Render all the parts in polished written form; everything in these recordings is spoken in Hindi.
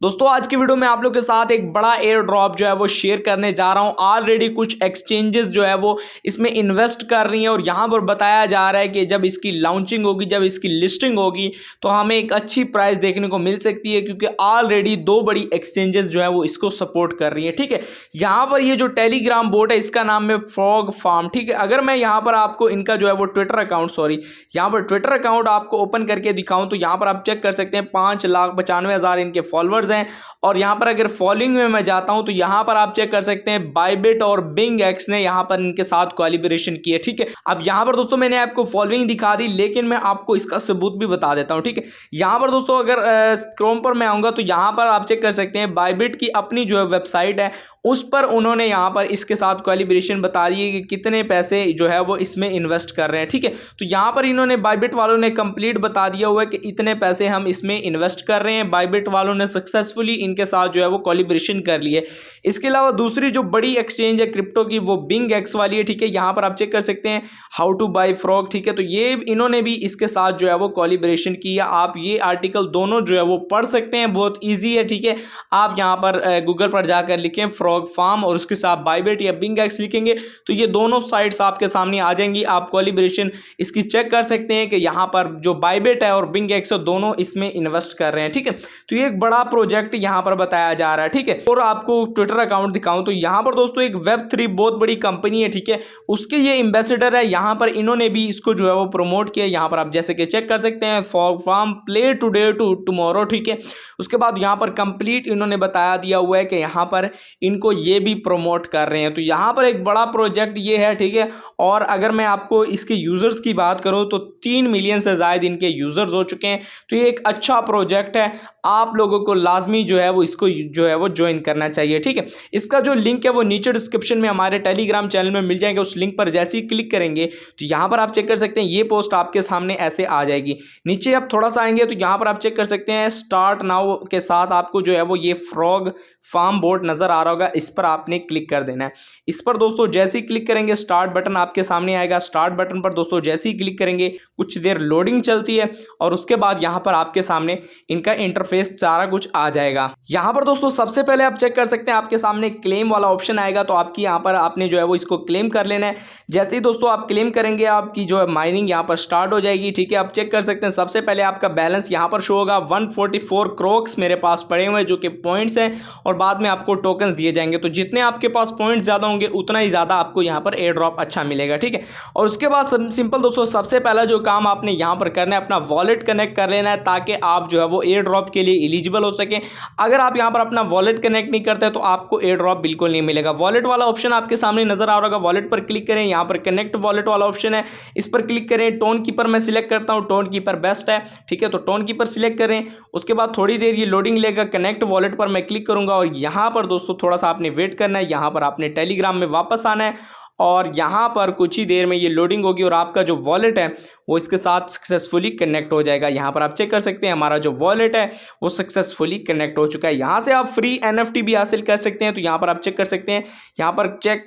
दोस्तों आज की वीडियो में आप लोग के साथ एक बड़ा एयर ड्रॉप जो है वो शेयर करने जा रहा हूं। ऑलरेडी कुछ एक्सचेंजेस जो है वो इसमें इन्वेस्ट कर रही हैं और यहां पर बताया जा रहा है कि जब इसकी लॉन्चिंग होगी, जब इसकी लिस्टिंग होगी तो हमें एक अच्छी प्राइस देखने को मिल सकती है, क्योंकि ऑलरेडी दो बड़ी एक्सचेंजेस जो है वो इसको सपोर्ट कर रही है। ठीक है, यहां पर ये जो टेलीग्राम बोट है इसका नाम है फ्रॉग फार्म। ठीक है, अगर मैं यहां पर आपको इनका जो है वो यहां पर ट्विटर अकाउंट आपको ओपन करके दिखाऊं तो यहां पर आप चेक कर सकते हैं 5,95,000 इनके फॉलोअर्स हैं। और यहां पर अगर फॉलोइंग में मैं जाता हूं तो यहां पर आप चेक कर सकते हैं बाइबिट और बिंग एक्स ने यहां पर इनके साथ कोलैबोरेशन की है। ठीक है, अब यहां पर दोस्तों मैंने आपको फॉलोइंग दिखा दी, लेकिन मैं आपको इसका सबूत भी बता देता हूं। ठीक है, यहां पर दोस्तों अगर क्रोम पर मैं आऊंगा तो यहां पर आप चेक कर सकते हैं बाइबिट की अपनी जो है वेबसाइट है उस पर उन्होंने यहां पर इसके साथ कोलैबोरेशन बता दी है कि कितने पैसे जो है वो इसमें इन्वेस्ट कर रहे हैं। ठीक है, तो यहां पर इन्होंने बाइबिट वालों ने कंप्लीट बता दिया हुआ है कि इतने पैसे हम इसमें इन्वेस्ट कर रहे हैं। बाइबिट वालों ने सक्सेसफुली इनके साथ जो है वो कोलैबोरेशन कर ली है। इसके अलावा दूसरी जो बड़ी एक्सचेंज है क्रिप्टो की वो बिंग एक्स वाली है। ठीक है, यहां पर आप चेक कर सकते हैं हाउ टू बाय फ्रॉग। ठीक है, तो ये इन्होंने भी इसके साथ जो है वो कोलैबोरेशन की है। आप ये आर्टिकल दोनों जो है वो पढ़ सकते हैं, बहुत ईजी है। ठीक है, आप यहां पर गूगल पर जाकर लिखें फ्रॉग फार्म और उसके साथ बाइबिट या बिंग एक्स लिखेंगे तो ये दोनों साइट्स आपके सामने आ जाएंगी। आप कोलैबोरेशन इसकी चेक कर सकते हैं कि यहाँ पर जो बाइबिट है और बिंग एक्स दोनों इसमें इन्वेस्ट कर रहे हैं। ठीक है, तो ये एक बड़ा प्रोजेक्ट यहाँ पर बताया जा रहा है। ठीक है, और आपको ट्विटर अकाउंट दिखाऊं तो यहाँ पर दोस्तों एक वेब3 बहुत बड़ी कंपनी है। ठीक है, उसके ये एम्बेसडर है, यहाँ पर इन्होंने भी इसको जो है वो प्रमोट किया। यहाँ पर आप जैसे कि चेक कर सकते हैं for farm play today to tomorrow. ठीक है, उसके बाद यहाँ पर कंप्लीट इन्होंने बताया दिया हुआ है कि यहाँ पर इनको ये भी प्रमोट कर रहे हैं। तो यहाँ पर एक बड़ा प्रोजेक्ट ये है। ठीक है, और अगर मैं आपको इसके यूजर्स की बात करूं तो 3 मिलियन से ज़्यादा इनके यूजर्स हो चुके हैं। तो ये एक अच्छा प्रोजेक्ट है, आप लोगों को लाजमी जो है वो इसको जो है वो ज्वाइन करना चाहिए। ठीक है, इसका जो लिंक है वो नीचे डिस्क्रिप्शन में हमारे टेलीग्राम चैनल में मिल जाएगा। उस लिंक पर जैसे ही क्लिक करेंगे तो यहाँ पर आप चेक कर सकते हैं ये पोस्ट आपके सामने ऐसे आ जाएगी। नीचे आप थोड़ा सा आएंगे तो यहाँ पर आप चेक कर सकते हैं स्टार्ट नाउ के साथ आपको जो है वो ये फ्रॉग फार्म बोर्ड नजर आ रहा होगा, इस पर आपने क्लिक कर देना है। इस पर दोस्तों जैसे ही क्लिक करेंगे स्टार्ट बटन आपके सामने आएगा। स्टार्ट बटन पर दोस्तों जैसे ही क्लिक करेंगे कुछ देर लोडिंग चलती है और उसके बाद यहाँ पर आपके सामने इनका इंटरफेस सारा कुछ आ जाएगा। यहाँ पर दोस्तों सबसे पहले आप चेक कर सकते हैं आपके सामने क्लेम वाला ऑप्शन आएगा, तो आपकी यहाँ पर आपने जो है वो इसको क्लेम कर लेना है। जैसे ही दोस्तों आप क्लेम करेंगे आपकी जो है माइनिंग यहाँ पर स्टार्ट हो जाएगी। ठीक है, आप चेक कर सकते हैं सबसे पहले आपका बैलेंस यहाँ पर शो होगा 144 क्रोक्स मेरे पास पड़े हुए हैं जो कि पॉइंट्स हैं, और बाद में आपको टोकन्स दिए जाएंगे। तो जितने आपके पास पॉइंट्स ज़्यादा होंगे उतना ही ज़्यादा आपको यहाँ पर एयर ड्रॉप अच्छा मिलेगा। ठीक है, और उसके बाद सिंपल दोस्तों सबसे पहला जो काम आपने यहाँ पर करना है अपना वॉलेट कनेक्ट कर लेना है, ताकि आप जो है वो एयर ड्रॉप के लिए एलिजिबल हो सके। अगर आप यहाँ पर अपना वॉलेट कनेक्ट नहीं करते तो आपको एयर ड्रॉप बिल्कुल नहीं मिलेगा। वॉलेट वाला ऑप्शन आपके सामने नजर आ रहा होगा, वॉलेट पर क्लिक करें, यहाँ पर कनेक्ट वॉलेट वाला ऑप्शन है, इस पर क्लिक करें। टोन कीपर मैं सिलेक्ट करता हूँ, टोन कीपर बेस्ट है। ठीक है, तो टोन कीपर सिलेक्ट करें, उसके बाद थोड़ी देर ये लोडिंग लेगा। कनेक्ट वॉलेट पर मैं क्लिक करूंगा और यहाँ पर दोस्तों थोड़ा सा आपने वेट करना है। यहाँ पर आपने टेलीग्राम में वापस आना है और यहाँ पर कुछ ही देर में ये लोडिंग होगी और आपका जो वॉलेट है वो इसके साथ सक्सेसफुली कनेक्ट हो जाएगा। यहाँ पर आप चेक कर सकते हैं हमारा जो वॉलेट है वो सक्सेसफुली कनेक्ट हो चुका है। यहाँ से आप फ्री NFT भी हासिल कर सकते हैं। तो यहाँ पर आप चेक कर सकते हैं, यहाँ पर चेक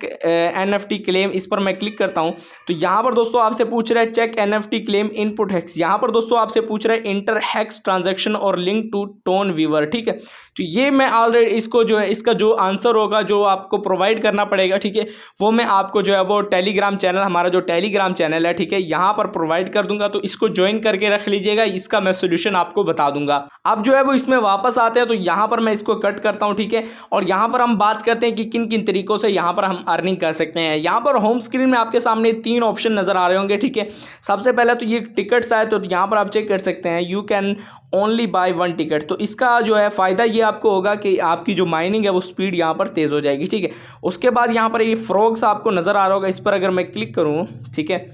NFT क्लेम, इस पर मैं क्लिक करता हूँ तो यहाँ पर दोस्तों आपसे पूछ रहा है check NFT claim input hacks. यहाँ पर दोस्तों आपसे पूछ रहा है इंटर हैक्स ट्रांजेक्शन और लिंक टू टोन व्यूअर। ठीक है, तो ये मैं ऑलरेडी इसको जो है इसका जो आंसर होगा जो आपको प्रोवाइड करना पड़ेगा, ठीक है, वो मैं आपको जो है वो टेलीग्राम चैनल, हमारा जो टेलीग्राम चैनल है, ठीक है, यहाँ पर प्रोवाइड कर दूंगा। तो इसको ज्वाइन करके रख लीजिएगा, इसका मैं सोल्यूशन आपको बता दूंगा। अब जो है वो इसमें वापस आते हैं तो यहाँ पर मैं इसको कट करता हूँ। ठीक है, और यहाँ पर हम बात करते हैं कि किन किन तरीकों से यहाँ पर हम अर्निंग कर सकते हैं। यहाँ पर होम स्क्रीन में आपके सामने 3 ऑप्शन नजर आ रहे होंगे। ठीक है, सबसे पहले तो ये टिकट्स आए तो यहाँ पर आप चेक कर सकते हैं you can only by 1 ticket. तो इसका जो है फ़ायदा ये आपको होगा कि आपकी जो माइनिंग है वो स्पीड यहाँ पर तेज़ हो जाएगी। ठीक है, उसके बाद यहाँ पर ये फ्रॉग्स आपको नज़र आ रहा होगा, इस पर अगर मैं क्लिक करूँ, ठीक है,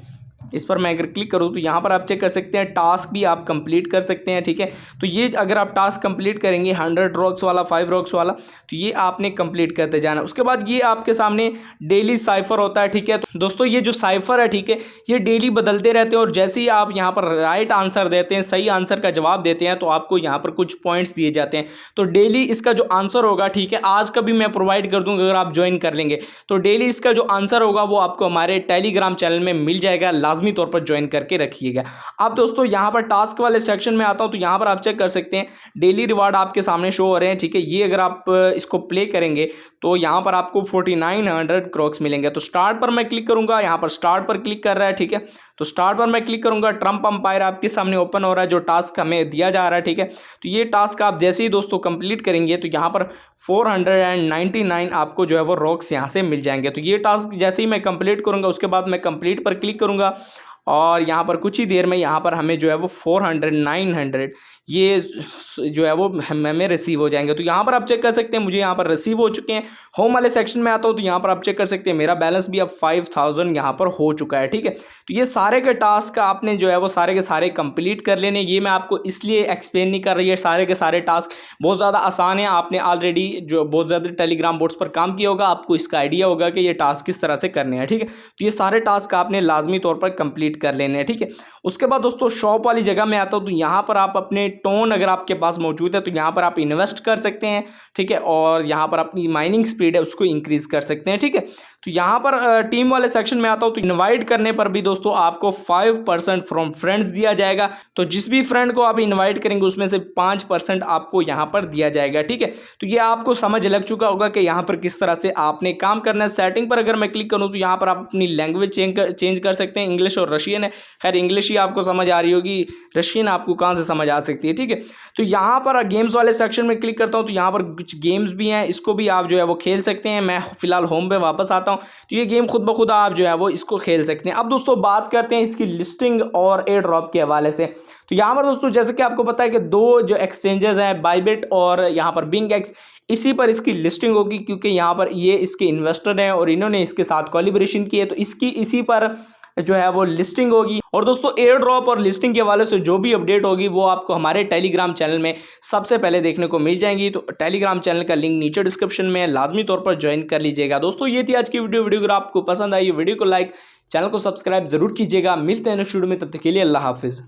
इस पर मैं अगर क्लिक करूँ तो यहाँ पर आप चेक कर सकते हैं टास्क भी आप कंप्लीट कर सकते हैं। ठीक है, तो ये अगर आप टास्क कंप्लीट करेंगे 100 रॉक्स वाला, 5 रॉक्स वाला, तो ये आपने कंप्लीट करते जाना। उसके बाद ये आपके सामने डेली साइफर होता है। ठीक है, तो दोस्तों ये जो साइफर है, ठीक है, ये डेली बदलते रहते हैं और जैसे ही आप यहाँ पर राइट आंसर देते हैं, सही आंसर का जवाब देते हैं, तो आपको यहाँ पर कुछ पॉइंट्स दिए जाते हैं। तो डेली इसका जो आंसर होगा, ठीक है, आज का भी मैं प्रोवाइड कर दूँगा अगर आप ज्वाइन कर लेंगे तो डेली इसका जो आंसर होगा वो आपको हमारे टेलीग्राम चैनल में मिल जाएगा। लाजमी लाजमी तौर पर ज्वाइन करके रखिएगा। अब दोस्तों यहाँ पर टास्क वाले सेक्शन में आता हूँ, तो यहाँ पर आप चेक कर सकते हैं डेली रिवार्ड आपके सामने शो हो रहे हैं, ठीक है। ये अगर आप इसको प्ले करेंगे तो यहाँ पर आपको 4900 क्रॉक्स मिलेंगे। तो स्टार्ट पर मैं क्लिक करूंगा, यहाँ पर स्टार्ट पर क्लिक कर रहा है, ठीक है। तो स्टार्ट पर मैं क्लिक करूंगा, ट्रम्प अंपायर आपके सामने ओपन हो रहा है, जो टास्क हमें दिया जा रहा है, ठीक है। तो ये टास्क आप जैसे ही दोस्तों कंप्लीट करेंगे तो यहाँ पर 499 आपको जो है वो रॉक्स यहाँ से मिल जाएंगे। तो ये टास्क जैसे ही मैं कंप्लीट करूंगा उसके बाद मैं कंप्लीट पर क्लिक करूंगा और यहाँ पर कुछ ही देर में यहाँ पर हमें जो है वो 900 ये जो है वो हमें रिसीव हो जाएंगे। तो यहाँ पर आप चेक कर सकते हैं मुझे यहाँ पर रिसीव हो चुके हैं। होम वाले सेक्शन में आता हूँ तो यहाँ पर आप चेक कर सकते हैं मेरा बैलेंस भी अब 5000 यहाँ पर हो चुका है, ठीक है। तो ये सारे के टास्क आपने जो है वो सारे के सारे कंप्लीट कर लेने। ये मैं आपको इसलिए एक्सप्लेन नहीं कर रही है, सारे के सारे टास्क बहुत ज़्यादा आसान है। आपने ऑलरेडी जो बहुत ज़्यादा टेलीग्राम बोट्स पर काम किया होगा, आपको इसका आइडिया होगा कि ये टास्क किस तरह से करने हैं, ठीक है। तो ये सारे टास्क आपने लाजमी तौर पर कंप्लीट कर लेने हैं, ठीक है। उसके बाद दोस्तों शॉप वाली जगह में आता हूँ तो यहाँ पर आप अपने टोन अगर आपके पास मौजूद है तो यहाँ पर आप इन्वेस्ट कर सकते हैं, ठीक है। और यहाँ पर अपनी माइनिंग स्पीड है उसको इंक्रीज कर सकते हैं, ठीक है। तो यहाँ पर टीम वाले सेक्शन में आता हूँ तो इनवाइट करने पर भी दोस्तों आपको 5% फ्रॉम फ्रेंड्स दिया जाएगा। तो जिस भी फ्रेंड को आप इनवाइट करेंगे उसमें से 5% आपको यहाँ पर दिया जाएगा, ठीक है। तो ये आपको समझ लग चुका होगा कि यहाँ पर किस तरह से आपने काम करना है। सेटिंग पर अगर मैं क्लिक करूँ तो यहाँ पर आप अपनी लैंग्वेज चेंज कर सकते हैं। इंग्लिश और रशियन है, खैर इंग्लिश ही आपको समझ आ रही होगी, रशियन आपको कहाँ से समझ आ सकती है, ठीक है। तो यहाँ पर गेम्स वाले सेक्शन में क्लिक करता हूँ तो यहाँ पर कुछ गेम्स भी हैं, इसको भी आप जो है वो खेल सकते हैं। मैं फिलहाल होम पे वापस आता हूँ तो ये गेम खुद ब खुद आप जो है वो इसको खेल सकते हैं। अब दोस्तों बात करते हैं इसकी लिस्टिंग और एयर ड्रॉप के हवाले से। तो यहाँ पर दोस्तों जैसे कि आपको पता है कि दो जो एक्सचेंजेस हैं बाइबिट और यहाँ पर बिंगएक्स, इसी पर इसकी लिस्टिंग होगी क्योंकि यहाँ पर ये इसके इन्वेस्टर हैं और इन्होंने इसके साथ कोलैबोरेशन की है। तो इसकी इसी पर जो है वो लिस्टिंग होगी। और दोस्तों एयर ड्रॉप और लिस्टिंग के हवाले से जो भी अपडेट होगी वो आपको हमारे टेलीग्राम चैनल में सबसे पहले देखने को मिल जाएंगी। तो टेलीग्राम चैनल का लिंक नीचे डिस्क्रिप्शन में लाजमी तौर पर ज्वाइन कर लीजिएगा। दोस्तों ये थी आज की वीडियो अगर आपको पसंद आई वीडियो को लाइक, चैनल को सब्सक्राइब जरूर कीजिएगा। मिलते हैं नेक्स्ट वीडियो में, तब तक के लिए अल्लाह हाफिज़।